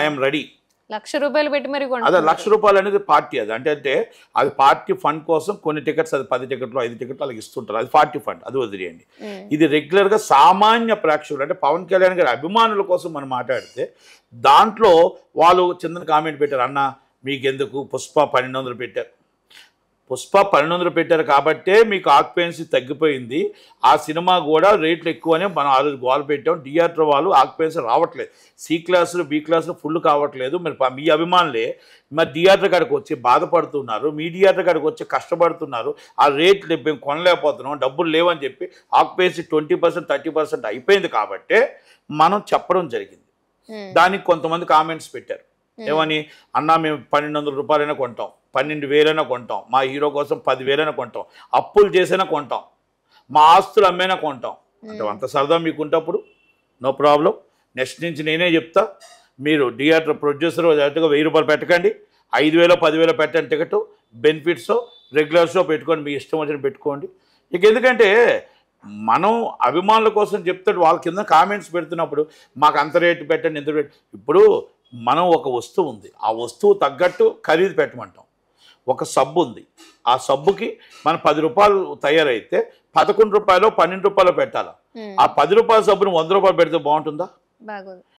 I'm ready. ₹1,00,000 పెట్టి మరి అదే ₹1,00,000 అనేది పార్టీ. అది అంటే అది పార్టీ ఫండ్ కోసం కొన్ని టికెట్స్, అది 10 టికెట్లు 5 టికెట్లు అలాగే ఇస్తుంటారు. అది పార్టీ ఫండ్, అది వదిలేయండి. ఇది రెగ్యులర్గా సామాన్య ప్రేక్షకులు అంటే పవన్ కళ్యాణ్ గారి అభిమానుల కోసం మనం మాట్లాడితే దాంట్లో వాళ్ళు చిన్న కామెంట్ పెట్టారు, అన్న మీకెందుకు పుష్ప 1,200 పెట్టారు. పుష్ప 1,200 పెట్టారు కాబట్టే మీకు ఆక్యుపెన్సీ తగ్గిపోయింది. ఆ సినిమా కూడా రేట్లు ఎక్కువనే మనం ఆ రోజు గోల్ పెట్టాం. థియేటర్ వాళ్ళు ఆక్యుపెన్సీ రావట్లేదు, సి క్లాసులు బి క్లాసులు ఫుల్ కావట్లేదు. మరి మీ అభిమానులే మరి థియేటర్ కాడికి వచ్చి బాధపడుతున్నారు, మీ థియేటర్ కాడికి వచ్చి కష్టపడుతున్నారు. ఆ రేట్లు మేము కొనలేకపోతున్నాం, డబ్బులు లేవని చెప్పి ఆక్యుపెన్సీ 20% 30% అయిపోయింది కాబట్టే మనం చెప్పడం జరిగింది. దానికి కొంతమంది కామెంట్స్ పెట్టారు ఏమని, అన్నా మేము ₹1,200 కొంటాం, 12,000 కొంటాం, మా హీరో కోసం 10,000 కొంటాం, అప్పులు చేసినా కొంటాం, మా ఆస్తులు అమ్మేనా కొంటాం అంటే అంత సరదా మీకుంటప్పుడు నో ప్రాబ్లం. నెక్స్ట్ నుంచి నేనే చెప్తా, మీరు థియేటర్ ప్రొడ్యూసర్ ₹1,000 పెట్టకండి, 5,000 10,000 పెట్టండి టికెట్, బెనిఫిట్స్ రెగ్యులర్ షో పెట్టుకోండి, మీ ఇష్టం వచ్చిన పెట్టుకోండి. ఇక ఎందుకంటే మనం అభిమానుల కోసం చెప్తాడు, వాళ్ళ కింద కామెంట్స్ పెడుతున్నప్పుడు మాకు అంత రేటు పెట్టండి ఎంత రేటు. ఇప్పుడు మనం ఒక వస్తువు ఉంది, ఆ వస్తువు తగ్గట్టు ఖరీదు పెట్టమంటాం. ఒక సబ్బు ఉంది, ఆ సబ్బుకి మనం ₹10 తయారైతే ₹11 ₹12 పెట్టాలి. ఆ ₹10 సబ్బుని ₹100 పెడితే బాగుంటుందా?